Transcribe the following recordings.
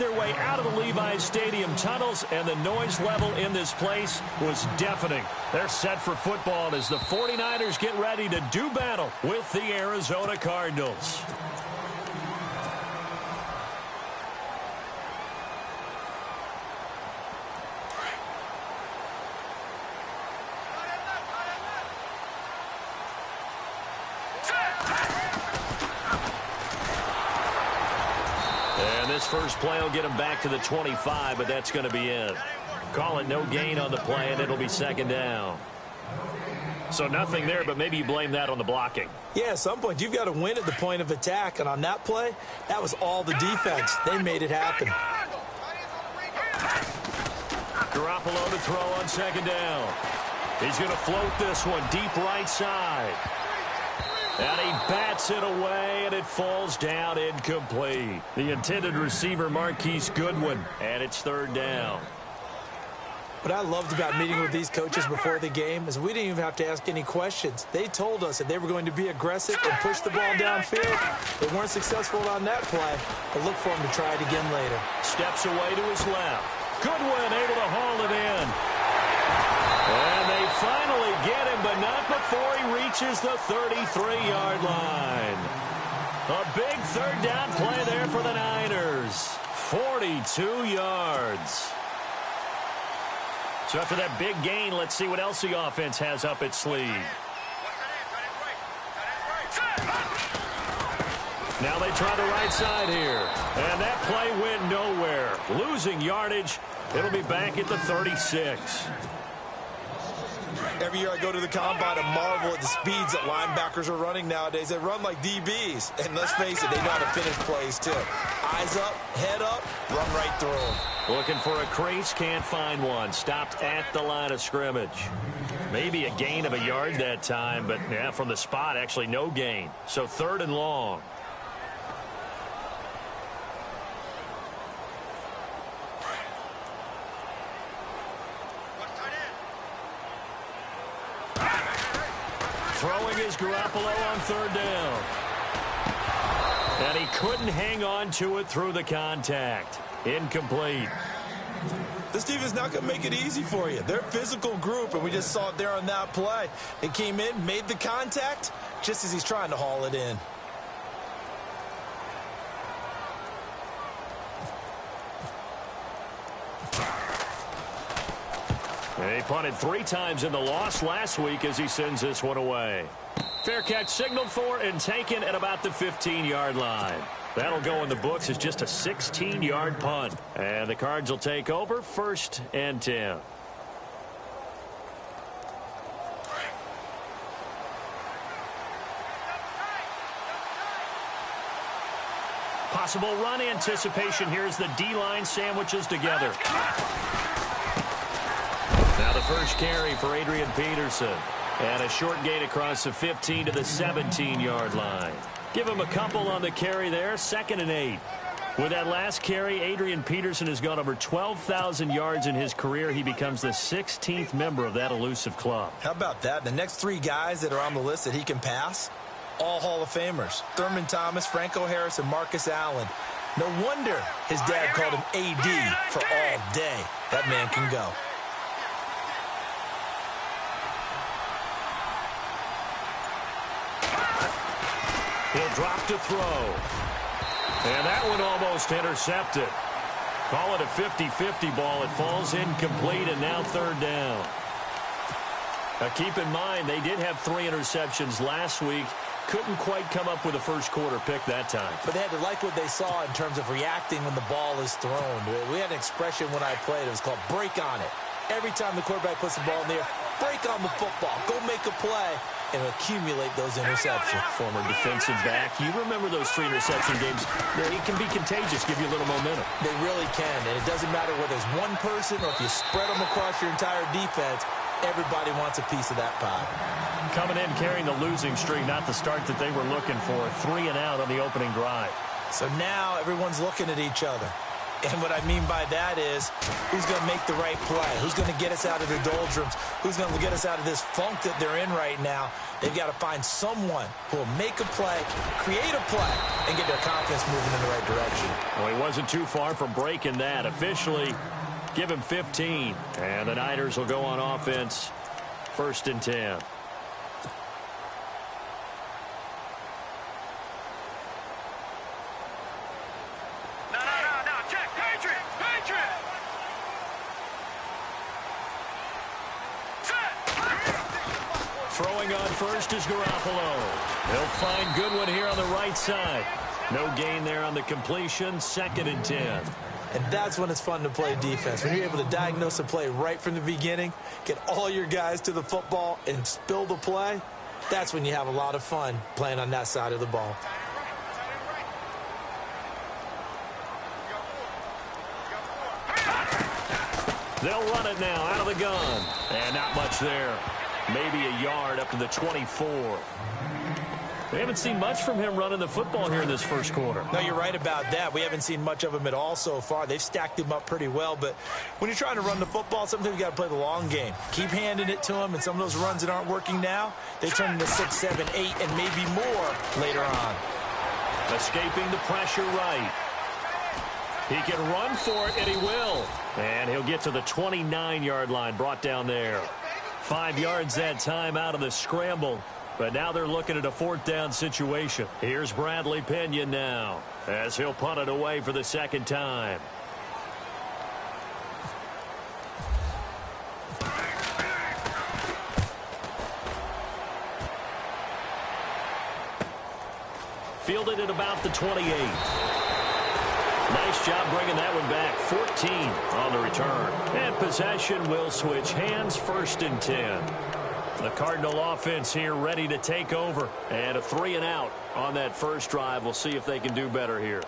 their way out of the Levi's Stadium tunnels, and the noise level in this place was deafening. They're set for football as the 49ers get ready to do battle with the Arizona Cardinals. This first play will get him back to the 25, but that's going to be it. Call it no gain on the play, and it'll be second down. So nothing there, but maybe you blame that on the blocking. Yeah, at some point, you've got to win at the point of attack, and on that play, that was all the defense. They made it happen. Garoppolo to throw on second down. He's going to float this one deep right side. And he bats it away, and it falls down incomplete. The intended receiver, Marquise Goodwin, and it's third down. What I loved about meeting with these coaches before the game is we didn't even have to ask any questions. They told us that they were going to be aggressive and push the ball downfield. They weren't successful on that play, but look for them to try it again later. Steps away to his left. Goodwin able to haul it in. And they finally get him, but not before he reaches the 33-yard line. A big third down play there for the Niners. 42 yards. So after that big gain, let's see what else the offense has up its sleeve. Now they try the right side here. And that play went nowhere. Losing yardage. It'll be back at the 36. Every year I go to the combine and marvel at the speeds that linebackers are running nowadays. They run like DBs. And let's face it, they know how to finish plays too. Eyes up, head up, run right through them. Looking for a crease, can't find one. Stopped at the line of scrimmage. Maybe a gain of a yard that time, but yeah, from the spot, actually no gain. So third and long. Throwing is Garoppolo on third down. And he couldn't hang on to it through the contact. Incomplete. This team is not going to make it easy for you. They're a physical group, and we just saw it there on that play. They came in, made the contact, just as he's trying to haul it in. He punted 3 times in the loss last week as he sends this one away. Fair catch signaled for and taken at about the 15-yard line. That'll go in the books as just a 16-yard punt. And the Cards will take over 1st and 10. Possible run anticipation. Here's the D-line sandwiches together. Now the first carry for Adrian Peterson. And a short gain across the 15 to the 17-yard line. Give him a couple on the carry there. 2nd and 8. With that last carry, Adrian Peterson has gone over 12,000 yards in his career. He becomes the 16th member of that elusive club. How about that? The next 3 guys that are on the list that he can pass, all Hall of Famers. Thurman Thomas, Franco Harris, and Marcus Allen. No wonder his dad called him AD for all day. That man can go. He'll drop to throw. And that one almost intercepted. Call it a 50-50 ball. It falls incomplete, and now third down. Now keep in mind, they did have 3 interceptions last week. Couldn't quite come up with a first quarter pick that time. But they had to like what they saw in terms of reacting when the ball is thrown. We had an expression when I played. It was called break on it. Every time the quarterback puts the ball in the air, break on the football. Go make a play and accumulate those interceptions. Former defensive back. You remember those 3 interception games. It can be contagious, give you a little momentum. They really can. And it doesn't matter whether it's one person or if you spread them across your entire defense. Everybody wants a piece of that pie. Coming in carrying the losing streak, not the start that they were looking for. 3 and out on the opening drive. So now everyone's looking at each other. And what I mean by that is, who's going to make the right play? Who's going to get us out of the doldrums? Who's going to get us out of this funk that they're in right now? They've got to find someone who will make a play, create a play, and get their confidence moving in the right direction. Well, he wasn't too far from breaking that. Officially, give him 15. And the Niners will go on offense, 1st and 10. Throwing on first is Garoppolo. He'll find Goodwin here on the right side. No gain there on the completion. 2nd and 10. And that's when it's fun to play defense. When you're able to diagnose a play right from the beginning, get all your guys to the football, and spill the play, that's when you have a lot of fun playing on that side of the ball. They'll run it now out of the gun. And not much there. Maybe a yard up to the 24. We haven't seen much from him running the football here in this first quarter. No, you're right about that. We haven't seen much of him at all so far. They've stacked him up pretty well, but when you're trying to run the football, sometimes you got to play the long game. Keep handing it to him, and some of those runs that aren't working now, they turn into 6, 7, 8, and maybe more later on. Escaping the pressure right. He can run for it, and he will. And he'll get to the 29-yard line, brought down there. 5 yards that time out of the scramble. But now they're looking at a 4th down situation. Here's Bradley Pinion now as he'll punt it away for the 2nd time. Fielded at about the 28. Nice job bringing that one back. 14 on the return. And possession will switch hands, 1st and 10. The Cardinal offense here ready to take over. And a 3-and-out on that first drive. We'll see if they can do better here.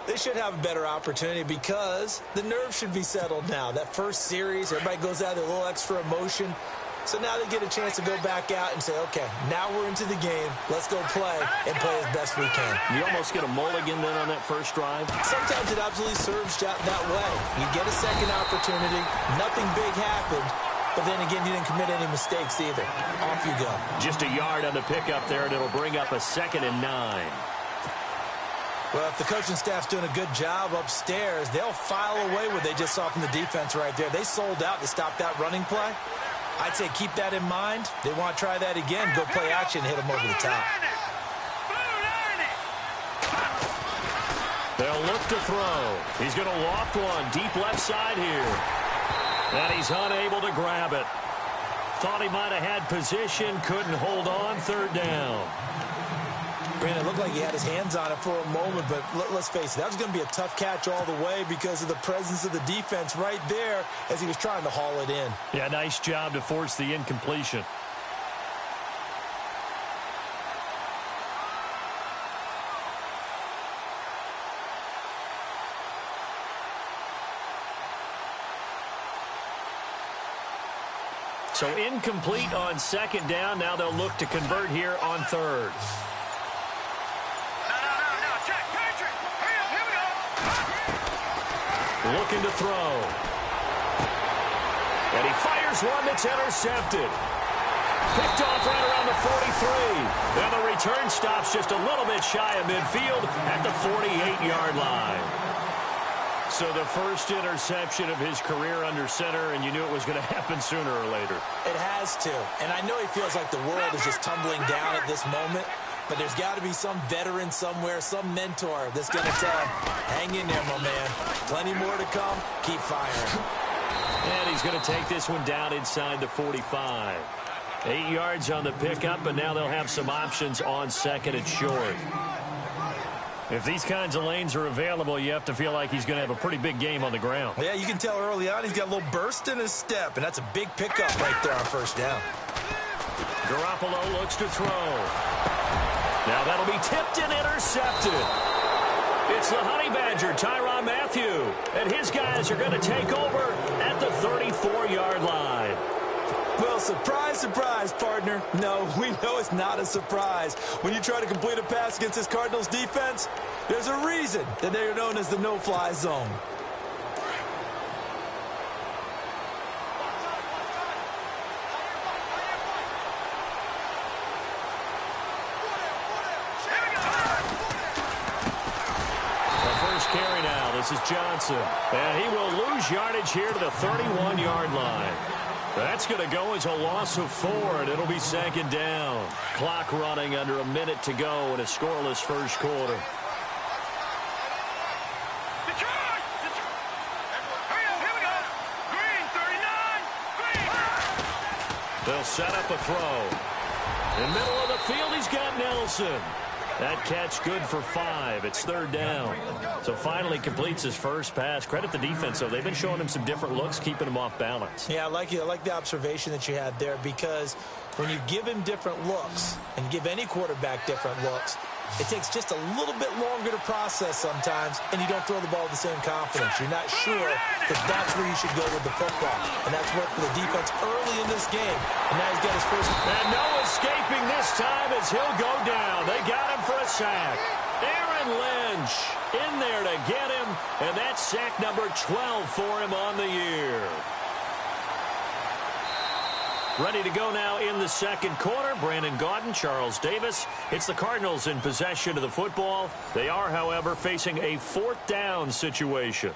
They should have a better opportunity because the nerves should be settled now. That first series, everybody goes out with a little extra emotion. So now they get a chance to go back out and say, okay, now we're into the game. Let's go play and play as best we can. You almost get a mulligan then on that first drive? Sometimes it absolutely serves that way. You get a second opportunity. Nothing big happened. But then again, you didn't commit any mistakes either. Off you go. Just a yard on the pickup there, and it'll bring up a 2nd and 9. Well, if the coaching staff's doing a good job upstairs, they'll file away what they just saw from the defense right there. They sold out to stop that running play. I'd say keep that in mind. They want to try that again. Go play action, hit them over the top. They'll look to throw. He's going to loft one deep left side here. And he's unable to grab it. Thought he might have had position, couldn't hold on. 3rd down. Brandon, it looked like he had his hands on it for a moment, but let's face it, that was going to be a tough catch all the way because of the presence of the defense right there as he was trying to haul it in. Yeah, nice job to force the incompletion. So incomplete on 2nd down. Now they'll look to convert here on 3rd. Looking to throw. And he fires one that's intercepted. Picked off right around the 43. And the return stops just a little bit shy of midfield at the 48-yard line. So the first interception of his career under center, and you knew it was going to happen sooner or later. It has to. And I know he feels like the world is just tumbling down at this moment. But there's got to be some veteran somewhere, some mentor that's going to tell him, hang in there, my man. Plenty more to come. Keep firing. And he's going to take this one down inside the 45. 8 yards on the pickup, and now they'll have some options on 2nd and short. If these kinds of lanes are available, you have to feel like he's going to have a pretty big game on the ground. Yeah, you can tell early on he's got a little burst in his step, and that's a big pickup right there on 1st down. Garoppolo looks to throw. Now that'll be tipped and intercepted. It's the Honey Badger, Tyrann Mathieu, and his guys are going to take over at the 34-yard line. Well, surprise, surprise, partner. No, we know it's not a surprise. When you try to complete a pass against this Cardinals defense, there's a reason that they are known as the no-fly zone. This is Johnson. And he will lose yardage here to the 31-yard line. That's going to go as a loss of 4, and it'll be second down. Clock running under a minute to go in a scoreless first quarter. They'll set up a throw. In the middle of the field, he's got Nelson. That catch good for 5. It's third down. So finally completes his first pass. Credit the defense, though. They've been showing him some different looks, keeping him off balance. Yeah, I like the observation that you had there, because when you give him different looks and give any quarterback different looks, it takes just a little bit longer to process sometimes, and you don't throw the ball with the same confidence. You're not sure that that's where you should go with the football. And that's worked for the defense early in this game. And now he's got his first. And no escaping this time as he'll go down. They got him for a sack. Aaron Lynch in there to get him, and that's sack number 12 for him on the year. Ready to go now in the second quarter. Brandon Gaudin, Charles Davis. It's the Cardinals in possession of the football. They are, however, facing a fourth down situation.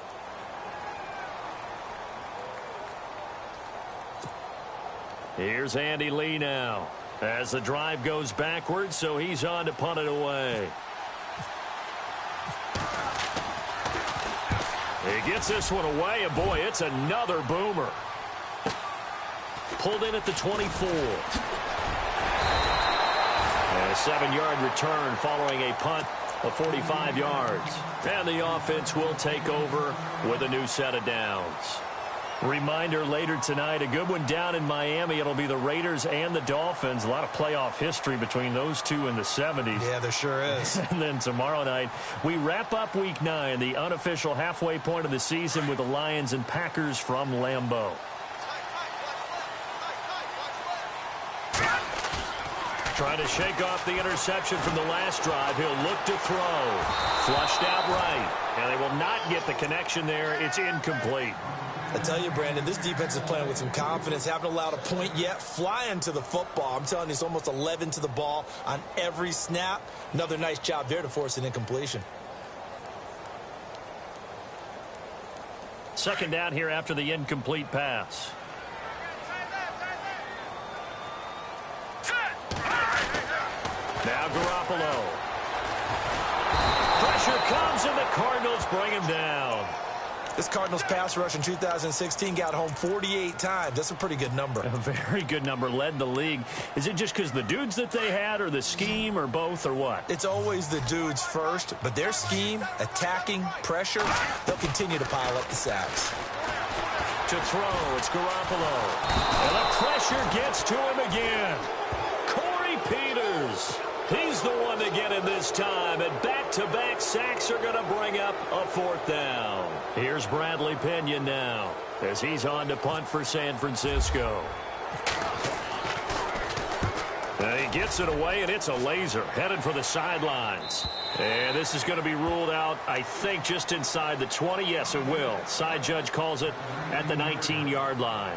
Here's Andy Lee now as the drive goes backwards, so he's on to punt it away. He gets this one away, and boy, it's another boomer. Pulled in at the 24. And a 7-yard return following a punt of 45 yards. And the offense will take over with a new set of downs. Reminder later tonight, a good one down in Miami. It'll be the Raiders and the Dolphins. A lot of playoff history between those two in the 70s. Yeah, there sure is. And then tomorrow night, we wrap up Week 9, the unofficial halfway point of the season, with the Lions and Packers from Lambeau. Trying to shake off the interception from the last drive. He'll look to throw. Flushed out right. And they will not get the connection there. It's incomplete. I tell you, Brandon, this defense is playing with some confidence. Haven't allowed a point yet. Flying to the football. I'm telling you, it's almost 11 to the ball on every snap. Another nice job there to force an incompletion. Second down here after the incomplete pass. Now Garoppolo. Pressure comes, and the Cardinals bring him down. This Cardinals pass rush in 2016 got home 48 times. That's a pretty good number. A very good number. Led the league. Is it just because the dudes that they had, or the scheme, or both, or what? It's always the dudes first, but their scheme, attacking, pressure, they'll continue to pile up the sacks. To throw, it's Garoppolo. And the pressure gets to him again. Corey Peters. He's the one to get him this time, and back-to-back sacks are going to bring up a fourth down. Here's Bradley Pinion now as he's on to punt for San Francisco. And he gets it away, and it's a laser headed for the sidelines. And this is going to be ruled out, I think, just inside the 20. Yes, it will. Side judge calls it at the 19-yard line.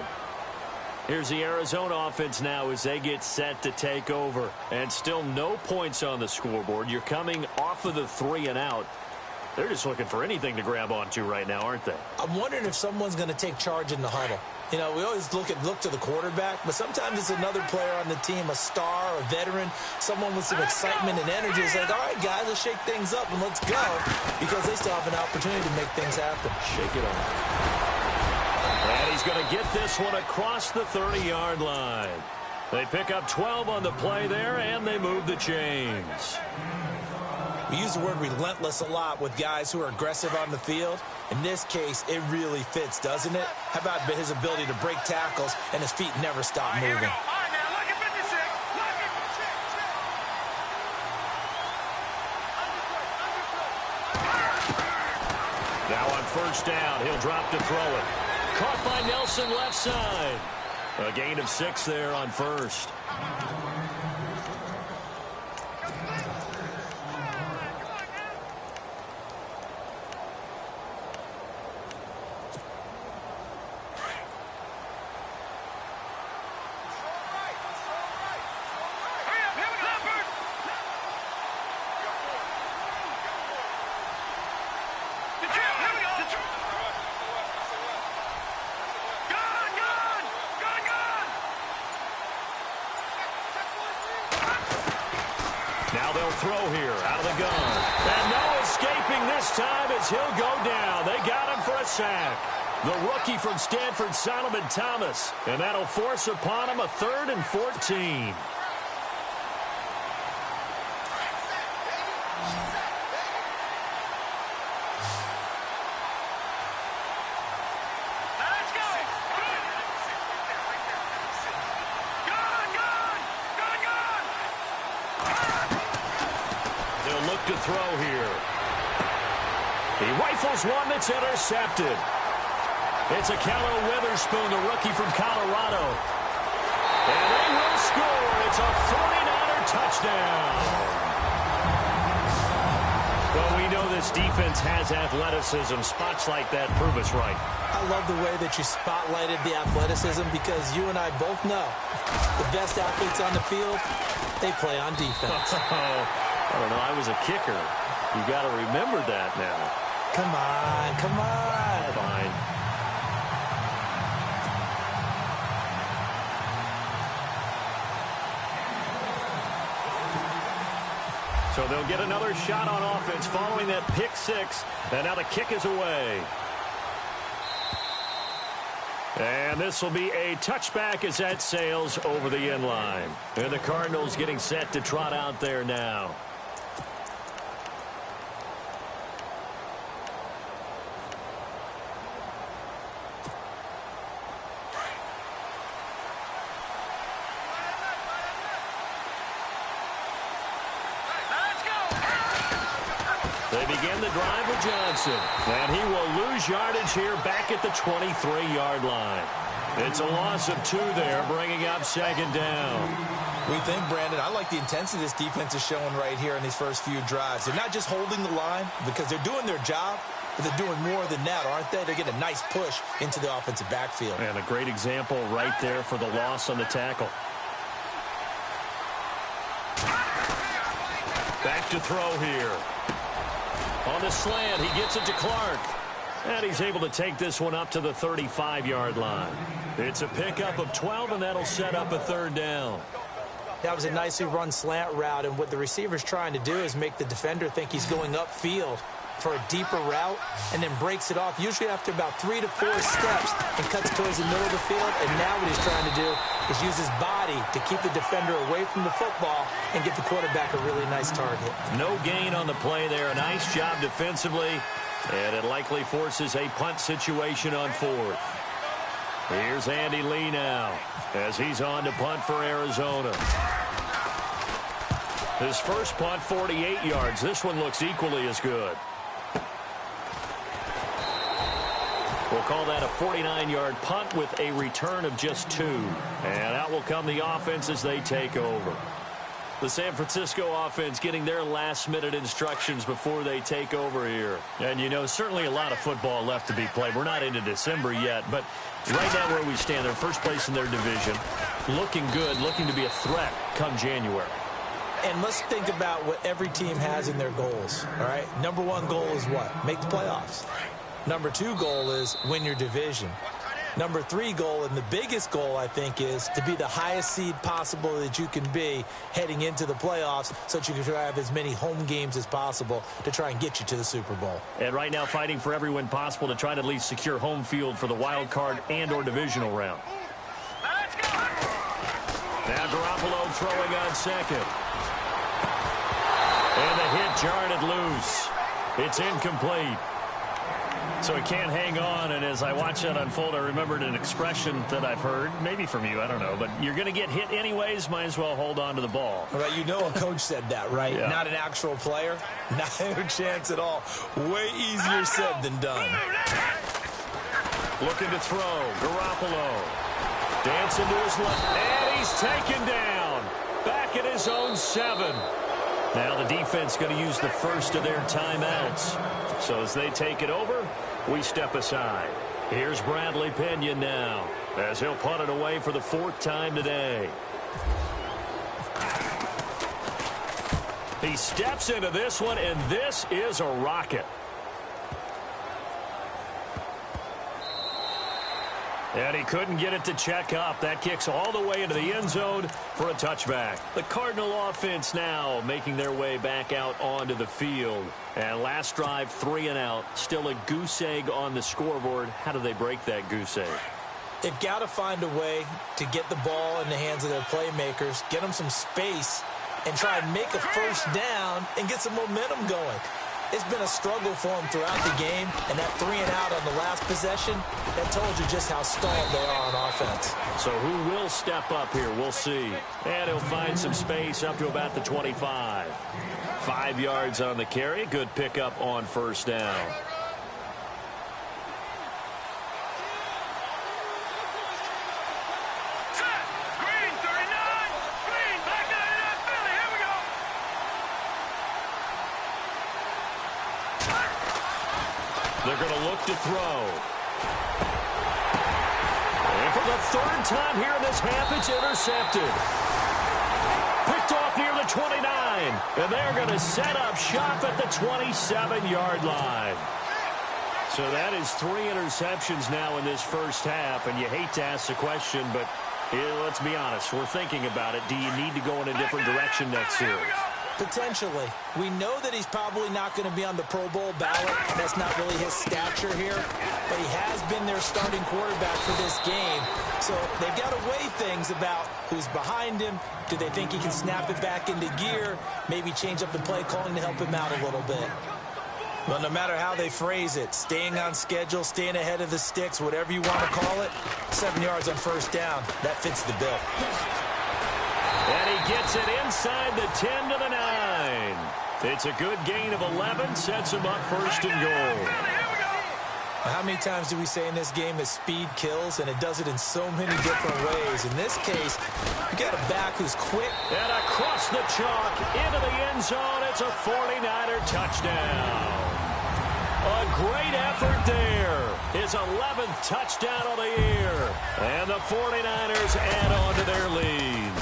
Here's the Arizona offense now as they get set to take over. And still no points on the scoreboard. You're coming off of the 3 and out. They're just looking for anything to grab onto right now, aren't they? I'm wondering if someone's going to take charge in the huddle. You know, we always look to the quarterback, but sometimes it's another player on the team, a star, a veteran, someone with some excitement and energy. It's like, all right, guys, let's shake things up and let's go, because they still have an opportunity to make things happen. Shake it off. And he's going to get this one across the 30-yard line. They pick up 12 on the play there, and they move the chains. We use the word relentless a lot with guys who are aggressive on the field. In this case, it really fits, doesn't it? How about his ability to break tackles and his feet never stop moving? Now on first down, he'll drop to throw it. Caught by Nelson left side. A gain of 6 there on first. they'll throw here out of the gun. And no escaping this time as he'll go down. They got him for a sack. The rookie from Stanford, Solomon Thomas. And that'll force upon him a 3rd and 14. To throw here. He rifles one that's intercepted. It's a Callow Witherspoon, the rookie from Colorado. And they will score. It's a 49er touchdown. Well, we know this defense has athleticism. Spots like that prove us right. I love the way that you spotlighted the athleticism because you and I both know the best athletes on the field, they play on defense. I don't know. I was a kicker. You got to remember that now. Come on. Come on. Fine. So they'll get another shot on offense following that pick six. And now the kick is away. And this will be a touchback as that sails over the end line. And the Cardinals getting set to trot out there now. They begin the drive with Johnson. And he will lose yardage here back at the 23-yard line. It's a loss of 2 there, bringing up 2nd down. We think, Brandon, I like the intensity this defense is showing right here in these first few drives. They're not just holding the line because they're doing their job, but they're doing more than that, aren't they? They're getting a nice push into the offensive backfield. And a great example right there for the loss on the tackle. Back to throw here. On the slant, he gets it to Clark. And he's able to take this one up to the 35-yard line. It's a pickup of 12, and that'll set up a 3rd down. That was a nicely run slant route, and what the receiver's trying to do is make the defender think he's going upfield for a deeper route, and then breaks it off, usually after about 3 to 4 steps, and cuts towards the middle of the field. And now what he's trying to do is use his body to keep the defender away from the football and get the quarterback a really nice target. No gain on the play there. A nice job defensively, and it likely forces a punt situation on 4th. Here's Andy Lee now as he's on to punt for Arizona. His first punt, 48 yards. This one looks equally as good. We'll call that a 49-yard punt with a return of just 2. And out will come the offense as they take over. The San Francisco offense getting their last-minute instructions before they take over here. And, you know, certainly a lot of football left to be played. We're not into December yet, but right now where we stand, they're first place in their division. Looking good, looking to be a threat come January. And let's think about what every team has in their goals, all right? Number 1 goal is what? Make the playoffs. Number 2 goal is win your division. Number 3 goal, and the biggest goal, I think, is to be the highest seed possible that you can be heading into the playoffs so that you can have as many home games as possible to try and get you to the Super Bowl. And right now fighting for every win possible to try to at least secure home field for the wild card and or divisional round. Now Garoppolo throwing on 2nd. And the hit jarred it loose. It's incomplete. So he can't hang on, and as I watch that unfold, I remembered an expression that I've heard, maybe from you, I don't know, but you're going to get hit anyways, might as well hold on to the ball. All right, you know a coach said that, right? Yeah. Not an actual player. Not a chance at all. Way easier said than done. Looking to throw. Garoppolo. Dancing to his left, and he's taken down. Back at his own 7. Now the defense going to use the first of their timeouts. So as they take it over, we step aside. Here's Bradley Pinion now as he'll punt it away for the 4th time today. He steps into this one, and this is a rocket. And he couldn't get it to check up. That kicks all the way into the end zone for a touchback. The Cardinal offense now making their way back out onto the field. And last drive, 3 and out. Still a goose egg on the scoreboard. How do they break that goose egg? They've got to find a way to get the ball in the hands of their playmakers, get them some space, and try and make a first down and get some momentum going. It's been a struggle for them throughout the game, and that 3 and out on the last possession, that told you just how stalled they are on offense. So who will step up here? We'll see. And he'll find some space up to about the 25. 5 yards on the carry. Good pickup on first down. They're going to look to throw. And for the 3rd time here in this half, it's intercepted. Picked off near the 29. And they're going to set up shop at the 27-yard line. So that is 3 interceptions now in this first half. And you hate to ask the question, but let's be honest. We're thinking about it. Do you need to go in a different direction next series? Potentially. We know that he's probably not going to be on the Pro Bowl ballot. That's not really his stature here. But he has been their starting quarterback for this game. So they've got to weigh things about who's behind him. Do they think he can snap it back into gear? Maybe change up the play calling to help him out a little bit. Well, no matter how they phrase it, staying on schedule, staying ahead of the sticks, whatever you want to call it, 7 yards on first down, that fits the bill. And he gets it inside the 10 to the 9. It's a good gain of 11, sets him up first and goal. How many times do we say in this game that speed kills, and it does it in so many different ways? In this case, you got a back who's quick. And across the chalk, into the end zone, it's a 49er touchdown. A great effort there. His 11th touchdown of the year. And the 49ers add on to their lead.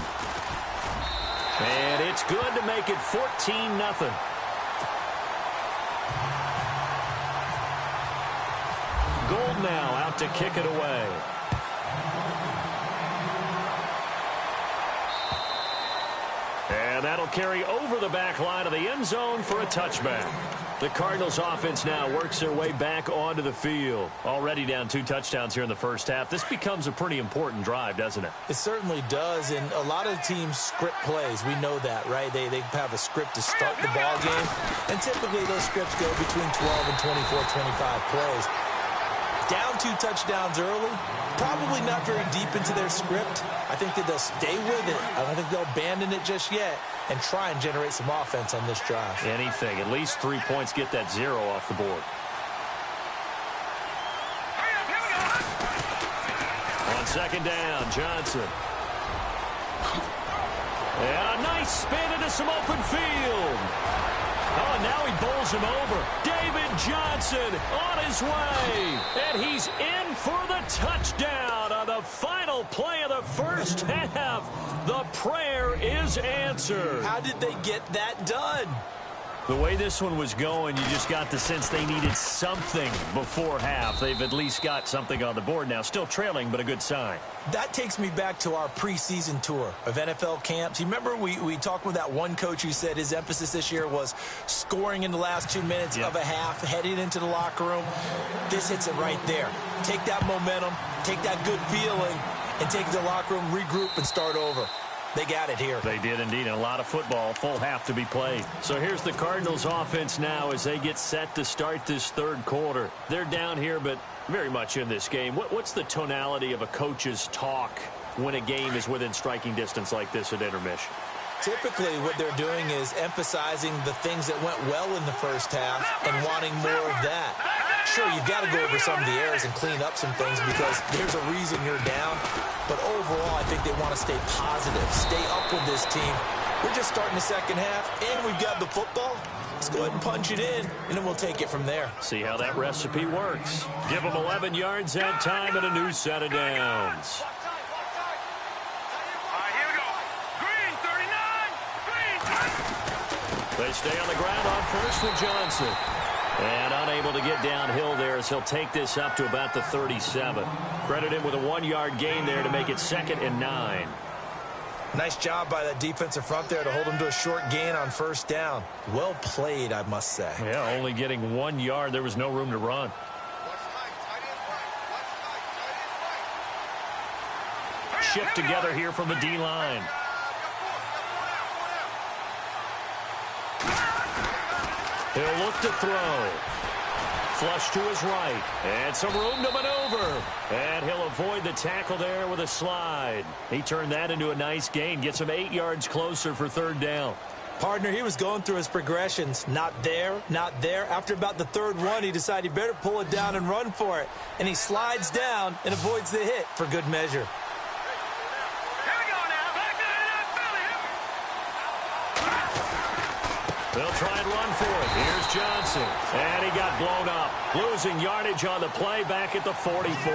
And it's good to make it 14-0. Gold now out to kick it away. And that'll carry over the back line of the end zone for a touchback. The Cardinals offense now works their way back onto the field. Already down 2 touchdowns here in the first half. This becomes a pretty important drive, doesn't it? It certainly does, and a lot of teams script plays. We know that, right? They have a script to start the ball game, and typically those scripts go between 12 and 24, 25 plays. Down 2 touchdowns early, probably not very deep into their script. I think that they'll stay with it. I don't think they'll abandon it just yet and try and generate some offense on this drive. Anything. At least 3 points, get that 0 off the board. On second down, Johnson. And a nice spin into some open field. Oh, now he bowls him over. David Johnson on his way. And he's in for the touchdown on the final play of the first half. The prayer is answered. How did they get that done? The way this one was going, you just got the sense they needed something before half. They've at least got something on the board now. Still trailing, but a good sign. That takes me back to our preseason tour of NFL camps. You remember we talked with that one coach who said his emphasis this year was scoring in the last 2 minutes of a half, heading into the locker room. This hits it right there. Take that momentum, take that good feeling, and take it to the locker room, regroup, and start over. They got it here. They did indeed. And a lot of football, full half to be played. So here's the Cardinals offense now as they get set to start this third quarter. They're down here, but very much in this game. What's the tonality of a coach's talk when a game is within striking distance like this at intermission? Typically, what they're doing is emphasizing the things that went well in the first half and wanting more of that. Sure, you've got to go over some of the errors and clean up some things because there's a reason you're down. But overall, I think they want to stay positive, stay up with this team. We're just starting the second half, and we've got the football. Let's go ahead and punch it in, and then we'll take it from there. See how that recipe works. Give them 11 yards that time and a new set of downs. They stay on the ground on first with Johnson. And unable to get downhill there as he'll take this up to about the 37. Credit him with a 1-yard gain there to make it 2nd and 9. Nice job by that defensive front there to hold him to a short gain on 1st down. Well played, I must say. Yeah, only getting 1 yard. There was no room to run. Shift together here from the D-line. He'll look to throw. Flush to his right. And some room to maneuver. And he'll avoid the tackle there with a slide. He turned that into a nice gain. Gets him 8 yards closer for 3rd down. Partner, he was going through his progressions. Not there, not there. After about the 3rd one, he decided he better pull it down and run for it. And he slides down and avoids the hit for good measure. They'll try and run for it. Here's Johnson. And he got blown up. Losing yardage on the play back at the 44.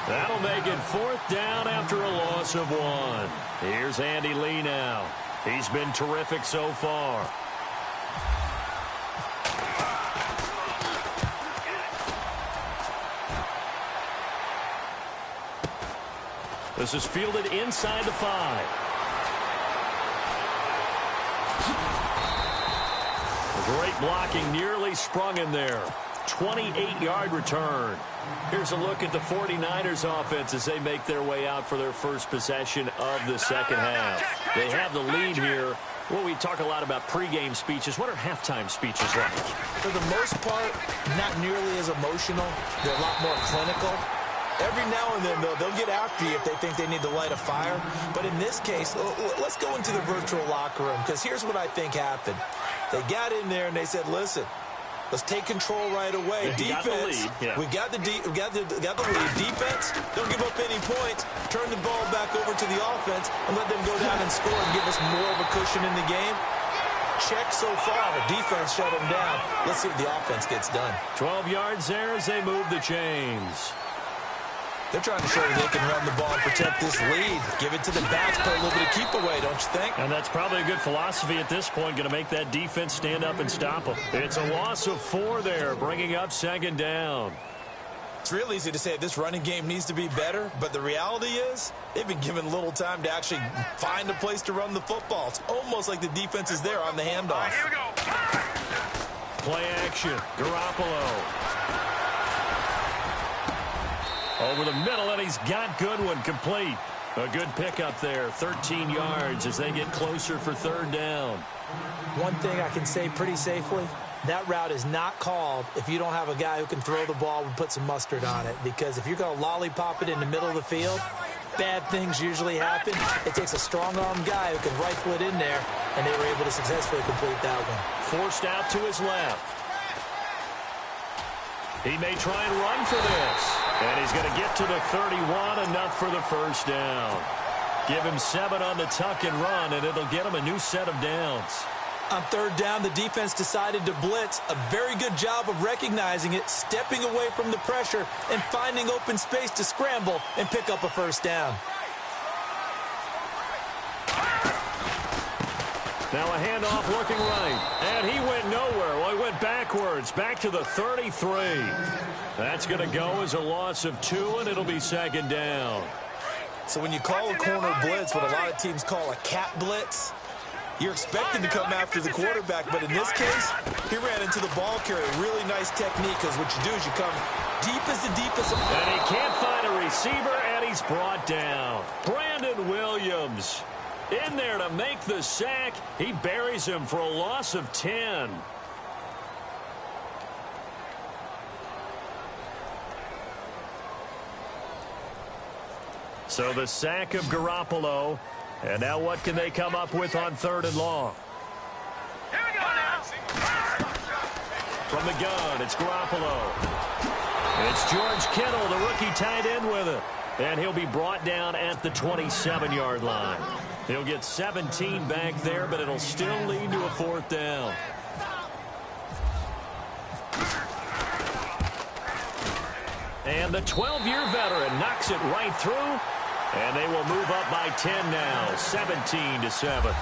That'll make it 4th down after a loss of 1. Here's Andy Lee now. He's been terrific so far. This is fielded inside the 5. Great blocking, nearly sprung him there. 28-yard return. Here's a look at the 49ers offense as they make their way out for their first possession of the 2nd half. They have the lead here. Well, we talk a lot about pregame speeches. What are halftime speeches like? For the most part, not nearly as emotional. They're a lot more clinical. Every now and then, though, they'll get after you if they think they need to light a fire. But in this case, let's go into the virtual locker room, because here's what I think happened. They got in there and they said, listen, let's take control right away. Defense, we got the lead. Defense, don't give up any points. Turn the ball back over to the offense and let them go down and score and give us more of a cushion in the game. Check so far. The defense shut them down. Let's see if the offense gets done. 12 yards there as they move the chains. They're trying to show that they can run the ball and protect this lead. Give it to the backs, play a little bit of keep away, don't you think? And that's probably a good philosophy at this point, going to make that defense stand up and stop them. It's a loss of 4 there, bringing up 2nd down. It's real easy to say this running game needs to be better, but the reality is they've been given little time to actually find a place to run the football. It's almost like the defense is there on the handoff. Here we go. Play action, Garoppolo. Over the middle, and he's got Goodwin complete. A good pickup there, 13 yards as they get closer for 3rd down. One thing I can say pretty safely, that route is not called if you don't have a guy who can throw the ball and put some mustard on it. Because if you're going to lollipop it in the middle of the field, bad things usually happen. It takes a strong-arm guy who can rifle it in there, and they were able to successfully complete that one. Forced out to his left. He may try and run for this. And he's going to get to the 31, enough for the 1st down. Give him 7 on the tuck and run, and it'll get him a new set of downs. On 3rd down, the defense decided to blitz. A very good job of recognizing it, stepping away from the pressure, and finding open space to scramble and pick up a 1st down. Now a handoff looking right. And he went nowhere. Well, he went backwards, back to the 33. That's going to go as a loss of 2, and it'll be 2nd down. So when you call a corner blitz, what a lot of teams call a cat blitz, you're expected to come after the quarterback. But in this case, he ran into the ball carrier. Really nice technique, because what you do is you come deep as the deepest. And he can't find a receiver, and he's brought down. Brandon Williams in there to make the sack. He buries him for a loss of 10. So the sack of Garoppolo. And now what can they come up with on 3rd and long? Here we go now. From the gun, it's Garoppolo. It's George Kittle, the rookie tight end with it. And he'll be brought down at the 27-yard line. He'll get 17 back there, but it'll still lead to a 4th down. And the 12-year veteran knocks it right through. And they will move up by 10 now, 17-7.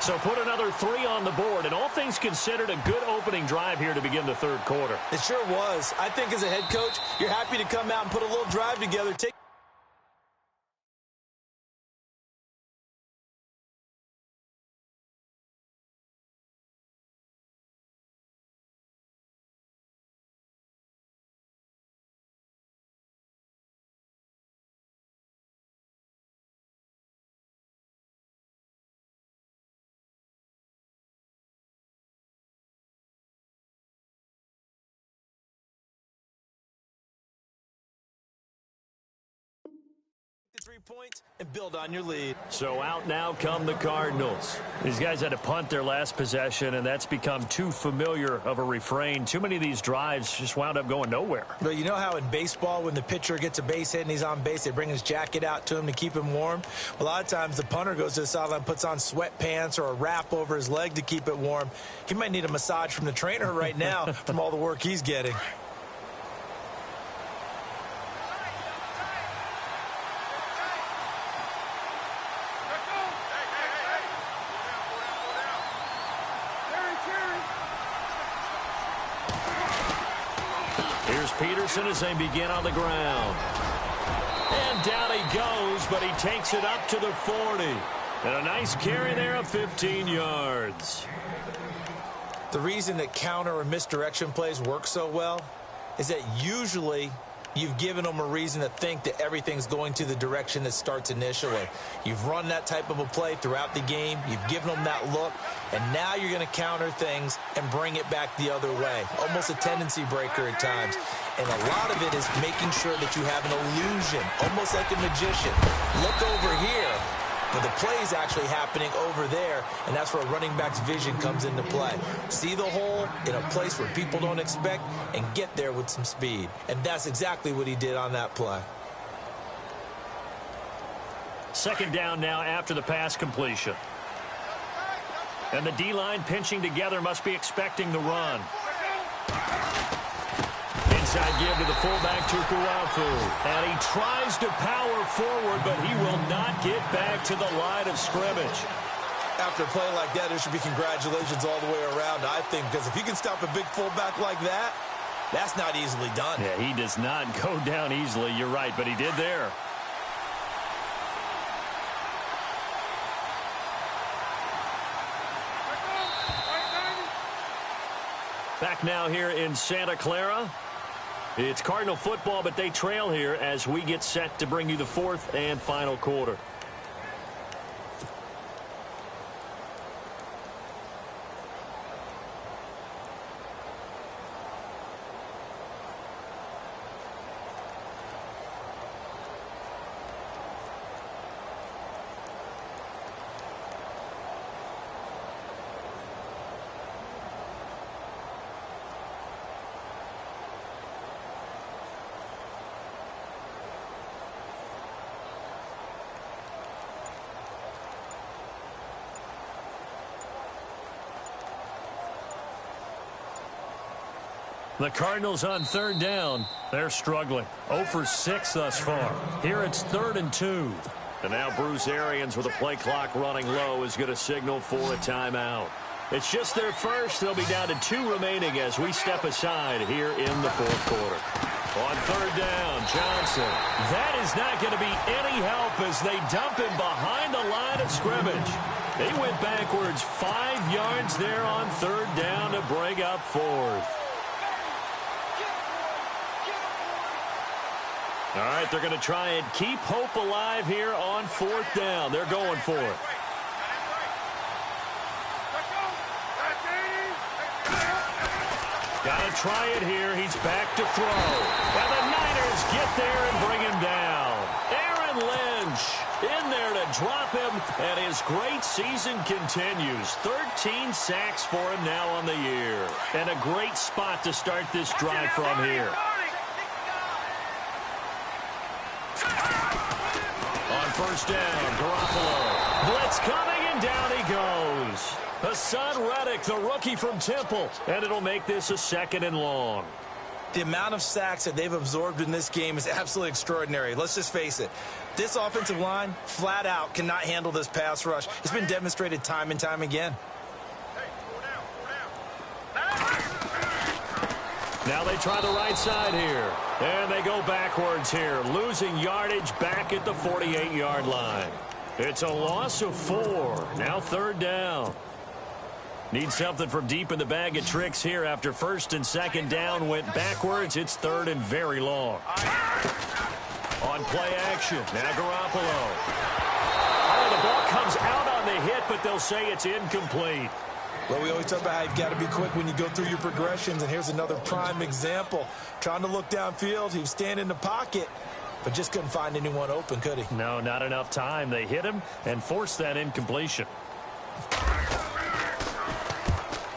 So put another 3 on the board, and all things considered, a good opening drive here to begin the third quarter. It sure was. I think as a head coach, you're happy to come out and put a little drive together. Take the 3 points and build on your lead. So out now come the Cardinals. These guys had to punt their last possession, and that's become too familiar of a refrain. Too many of these drives just wound up going nowhere. But you know how in baseball, when the pitcher gets a base hit and he's on base, they bring his jacket out to him to keep him warm? A lot of times the punter goes to the sideline, puts on sweatpants or a wrap over his leg to keep it warm. He might need a massage from the trainer right now from all the work he's getting. Here's Peterson as they begin on the ground. And down he goes, but he takes it up to the 40. And a nice carry there of 15 yards. The reason that counter or misdirection plays work so well is that usually you've given them a reason to think that everything's going to the direction that starts initially. You've run that type of a play throughout the game. You've given them that look. And now you're going to counter things and bring it back the other way. Almost a tendency breaker at times. And a lot of it is making sure that you have an illusion, almost like a magician. Look over here, but the play is actually happening over there, and that's where a running back's vision comes into play. See the hole in a place where people don't expect and get there with some speed. And that's exactly what he did on that play. Second down now after the pass completion. And the D-line pinching together must be expecting the run. Inside give to the fullback, Tukuafu. And he tries to power forward, but he will not get back to the line of scrimmage. After a play like that, there should be congratulations all the way around, I think, because if you can stop a big fullback like that, that's not easily done. Yeah, he does not go down easily. You're right, but he did there. Back now here in Santa Clara. It's Cardinal football, but they trail here as we get set to bring you the fourth and final quarter. The Cardinals on third down. They're struggling. 0 for 6 thus far. Here it's 3rd and 2. And now Bruce Arians with a play clock running low is going to signal for a timeout. It's just their first. They'll be down to 2 remaining as we step aside here in the fourth quarter. On third down, Johnson. That is not going to be any help as they dump him behind the line of scrimmage. They went backwards 5 yards there on third down to bring up 4th. All right, they're going to try and keep hope alive here on 4th down. They're going for it. Got to try it here. He's back to throw. And the Niners get there and bring him down. Aaron Lynch in there to drop him, and his great season continues. 13 sacks for him now on the year. And a great spot to start this drive from here. First down, Garoppolo. Blitz coming, and down he goes. Hassan Reddick, the rookie from Temple. And it'll make this a 2nd and long. The amount of sacks that they've absorbed in this game is absolutely extraordinary. Let's just face it. This offensive line, flat out, cannot handle this pass rush. It's been demonstrated time and time again. Now they try the right side here. And they go backwards here, losing yardage back at the 48-yard line. It's a loss of 4. Now third down. Need something from deep in the bag of tricks here after first and second down went backwards. It's third and very long. On play action, now Garoppolo. Oh, the ball comes out on the hit, but they'll say it's incomplete. Well, we always talk about how you've got to be quick when you go through your progressions, and here's another prime example. Trying to look downfield, he was standing in the pocket, but just couldn't find anyone open, could he? No, not enough time. They hit him and forced that incompletion.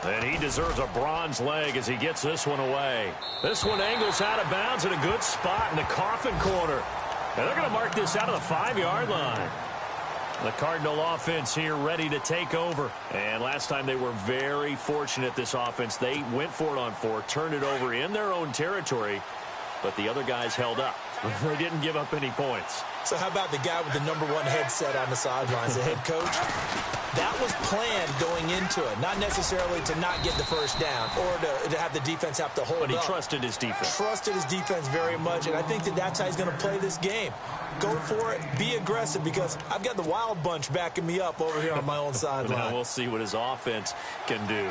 And he deserves a bronze leg as he gets this one away. This one angles out of bounds in a good spot in the coffin corner. And they're going to mark this out of the 5-yard line. The Cardinal offense here ready to take over. And last time they were very fortunate, this offense. They went for it on 4, turned it over in their own territory, but the other guys held up. They didn't give up any points. So how about the guy with the number 1 headset on the sidelines, the head coach? That was planned going into it, not necessarily to not get the first down or to have the defense have to hold up. But he trusted his defense. Trusted his defense very much, and I think that's how he's going to play this game. Go for it, be aggressive, because I've got the wild bunch backing me up over here on my own sideline. Now we'll see what his offense can do.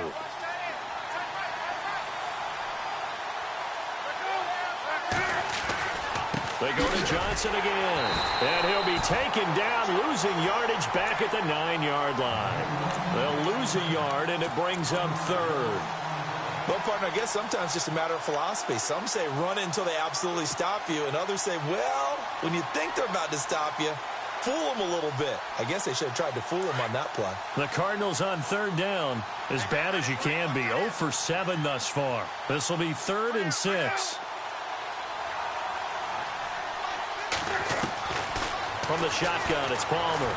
They go to Johnson again. And he'll be taken down, losing yardage back at the 9-yard line. They'll lose a yard, and it brings up third. Well, partner, I guess sometimes it's just a matter of philosophy. Some say run it until they absolutely stop you, and others say, well, when you think they're about to stop you, fool them a little bit. I guess they should have tried to fool them on that play. The Cardinals on third down, as bad as you can be. 0 for 7 thus far. This will be 3rd and 6. From the shotgun, it's Palmer.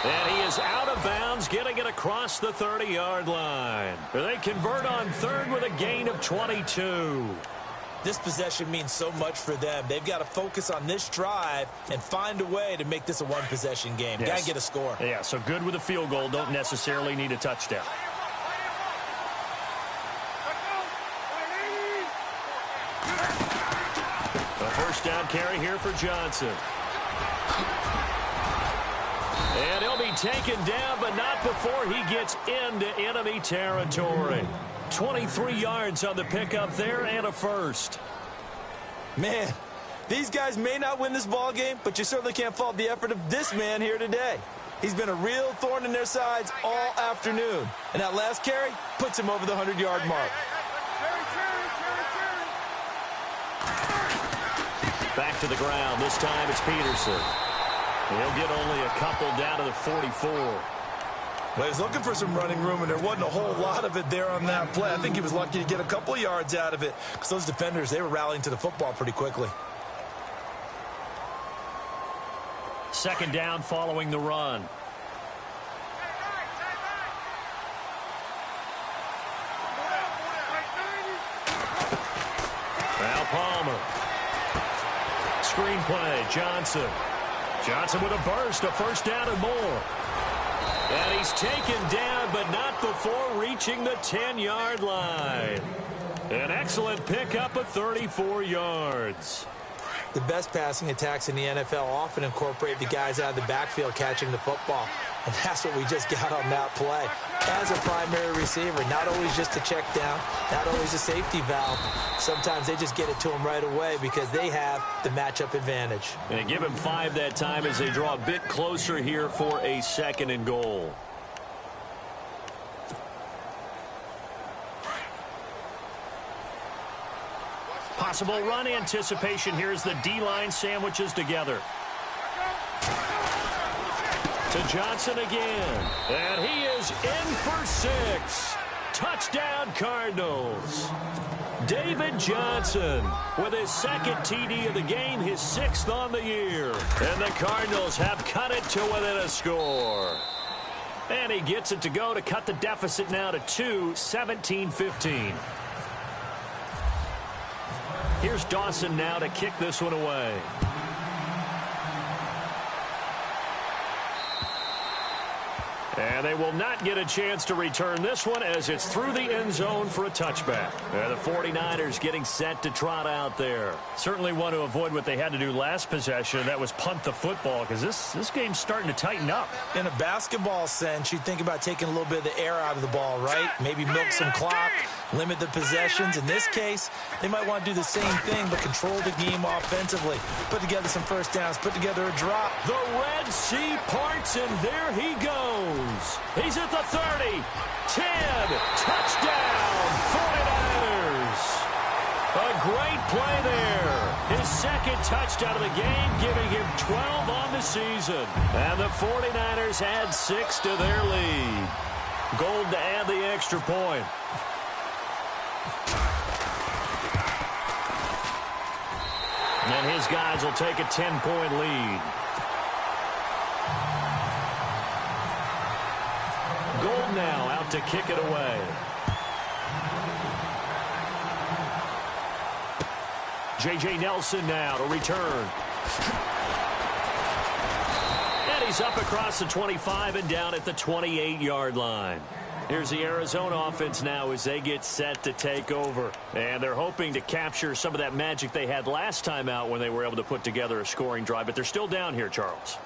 And he is out of bounds, getting it across the 30-yard line. They convert on 3rd with a gain of 22. This possession means so much for them. They've got to focus on this drive and find a way to make this a one-possession game. Yes. Got to get a score. Yeah, so good with a field goal. Don't necessarily need a touchdown. First down carry here for Johnson. And he'll be taken down, but not before he gets into enemy territory. 23 yards on the pickup there and a first. Man, these guys may not win this ball game, but you certainly can't fault the effort of this man here today. He's been a real thorn in their sides all afternoon. And that last carry puts him over the 100-yard mark. Back to the ground. This time it's Peterson. He'll get only a couple down to the 44. Well, he was looking for some running room, and there wasn't a whole lot of it there on that play. I think he was lucky to get a couple of yards out of it because those defenders, they were rallying to the football pretty quickly. Second down following the run. Now Palmer. Screen play, Johnson. Johnson with a burst, a first down and more. And he's taken down, but not before reaching the 10-yard line. An excellent pickup of 34 yards. The best passing attacks in the NFL often incorporate the guys out of the backfield catching the football. And that's what we just got on that play. As a primary receiver, not always just a check down, not always a safety valve. Sometimes they just get it to him right away because they have the matchup advantage. And give him 5 that time as they draw a bit closer here for a 2nd and goal. Possible run anticipation. Here's the D-line sandwiches together. To Johnson again. And he is in for 6. Touchdown, Cardinals. David Johnson with his 2nd TD of the game, his 6th on the year. And the Cardinals have cut it to within a score. And he gets it to go to cut the deficit now to 2, 17-15. Here's Dawson now to kick this one away. And they will not get a chance to return this one as it's through the end zone for a touchback. And the 49ers getting set to trot out there. Certainly want to avoid what they had to do last possession. That was punt the football because this game's starting to tighten up. In a basketball sense, you think about taking a little bit of the air out of the ball, right? Maybe milk some clock, limit the possessions. In this case, they might want to do the same thing but control the game offensively. Put together some first downs, put together a drop. The Red Sea parts, and there he goes. He's at the 30, 10, touchdown, 49ers. A great play there. His second touchdown of the game, giving him 12 on the season. And the 49ers add 6 to their lead. Gold to add the extra point. And his guys will take a 10-point lead. Gold now out to kick it away. J.J. Nelson now to return. And he's up across the 25 and down at the 28-yard line. Here's the Arizona offense now as they get set to take over. And they're hoping to capture some of that magic they had last time out when they were able to put together a scoring drive. But they're still down here, Charles.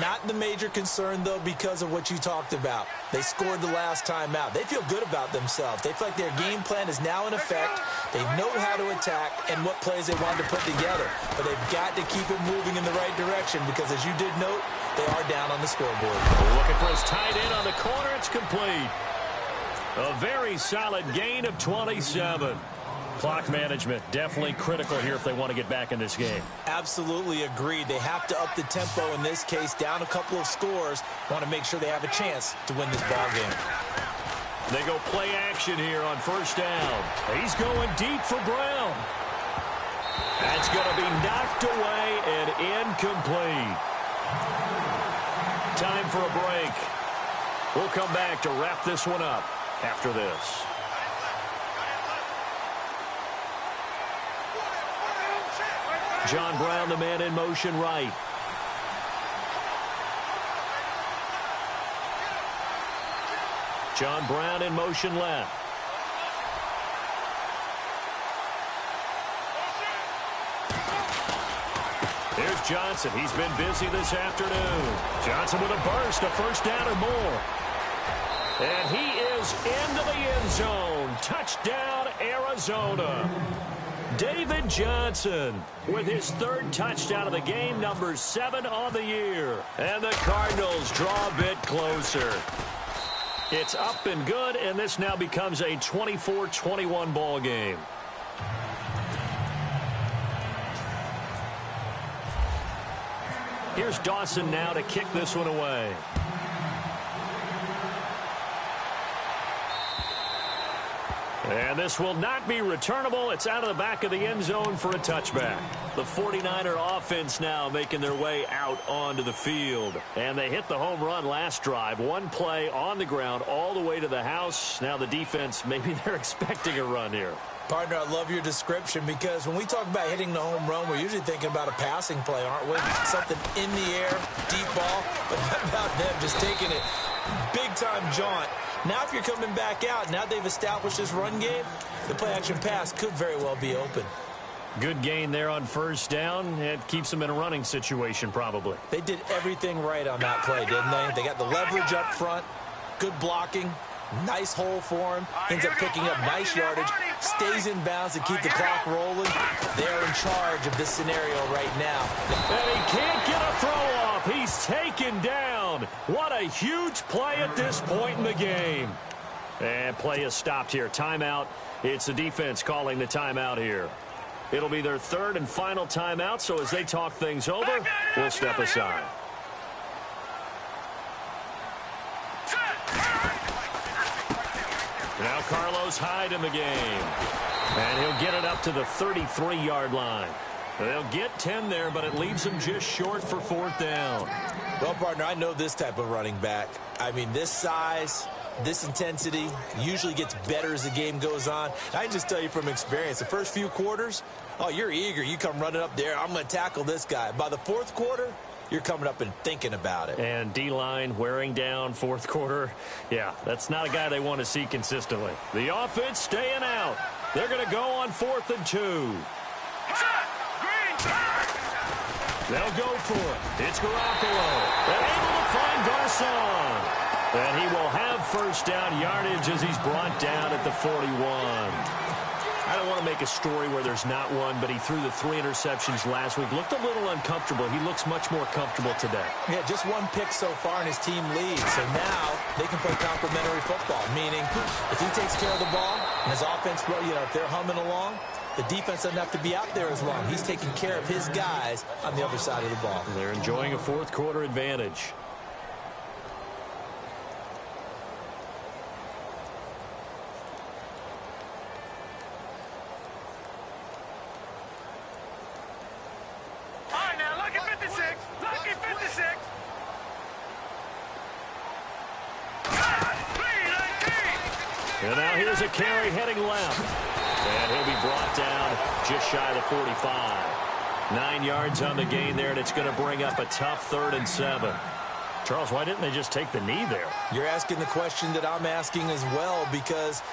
Not the major concern, though, because of what you talked about. They scored the last time out. They feel good about themselves. They feel like their game plan is now in effect. They know how to attack and what plays they wanted to put together. But they've got to keep it moving in the right direction because, as you did note, they are down on the scoreboard. Looking for his tight end on the corner. It's complete. A very solid gain of 27. Clock management definitely critical here if they want to get back in this game. Absolutely agreed. They have to up the tempo in this case, down a couple of scores. Want to make sure they have a chance to win this ball game. They go play action here on first down. He's going deep for Brown. That's going to be knocked away and incomplete. Time for a break. We'll come back to wrap this one up after this. John Brown, the man in motion right. John Brown in motion left. Here's Johnson. He's been busy this afternoon. Johnson with a burst, a first down or more. And he is into the end zone. Touchdown, Arizona. David Johnson with his third touchdown of the game, number 7 on the year. And the Cardinals draw a bit closer. It's up and good, and this now becomes a 24-21 ball game. Here's Dawson now to kick this one away. And this will not be returnable. It's out of the back of the end zone for a touchback. The 49er offense now making their way out onto the field. And they hit the home run last drive. One play on the ground all the way to the house. Now the defense, maybe they're expecting a run here. Partner, I love your description because when we talk about hitting the home run, we're usually thinking about a passing play, aren't we? Something in the air, deep ball. But how about them just taking it big-time jaunt? Now if you're coming back out, now they've established this run game, the play-action pass could very well be open. Good gain there on first down. It keeps them in a running situation probably. They did everything right on that play, didn't they? They got the leverage up front, good blocking, nice hole for him, ends up picking up nice yardage, stays in bounds to keep the clock rolling. They're in charge of this scenario right now. And he can't get a throw off. He's taken down. What a huge play at this point in the game. And play is stopped here. Timeout. It's the defense calling the timeout here. It'll be their third and final timeout, so as they talk things over, we'll step aside. Now Carlos Hyde in the game. And he'll get it up to the 33-yard line. They'll get 10 there, but it leaves them just short for 4th down. Well, partner, I know this type of running back. I mean, this size, this intensity usually gets better as the game goes on. I can just tell you from experience, the first few quarters, oh, you're eager. You come running up there. I'm going to tackle this guy. By the 4th quarter, you're coming up and thinking about it. And D-line wearing down 4th quarter. Yeah, that's not a guy they want to see consistently. The offense staying out. They're going to go on 4th and 2. They'll go for it. It's Garoppolo. And able to find Garcon. And he will have 1st down yardage as he's brought down at the 41. I don't want to make a story where there's not one, but he threw the 3 interceptions last week. Looked a little uncomfortable. He looks much more comfortable today. Yeah, just 1 pick so far, and his team leads. So now they can play complementary football, meaning if he takes care of the ball and his offense, if they're humming along, the defense doesn't have to be out there as long. He's taking care of his guys on the other side of the ball. They're enjoying a 4th quarter advantage. All right, now, look at 56. Look at 56. And now here's a carry heading left. And he'll be brought down just shy of the 45. 9 yards on the gain there, and it's going to bring up a tough 3rd and 7. Charles, why didn't they just take the knee there? You're asking the question that I'm asking as well, because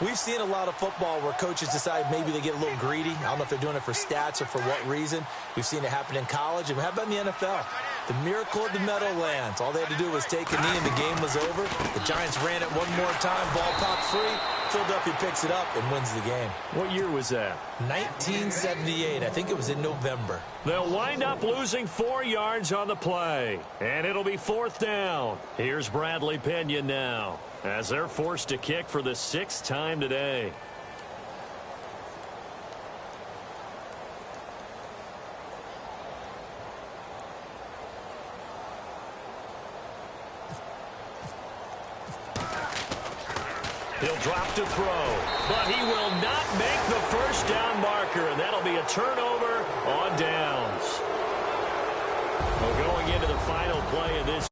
we've seen a lot of football where coaches decide maybe they get a little greedy. I don't know if they're doing it for stats or for what reason. We've seen it happen in college, and how about in the NFL? The miracle of the Meadowlands. All they had to do was take a knee, and the game was over. The Giants ran it one more time. Ball popped free. Philadelphia picks it up and wins the game. What year was that? 1978. I think it was in November. They'll wind up losing 4 yards on the play. And it'll be 4th down. Here's Bradley Pena now, as they're forced to kick for the 6th time today. He'll drop to throw, but he will not make the 1st down marker, and that'll be a turnover on downs. Well, going into the final play of this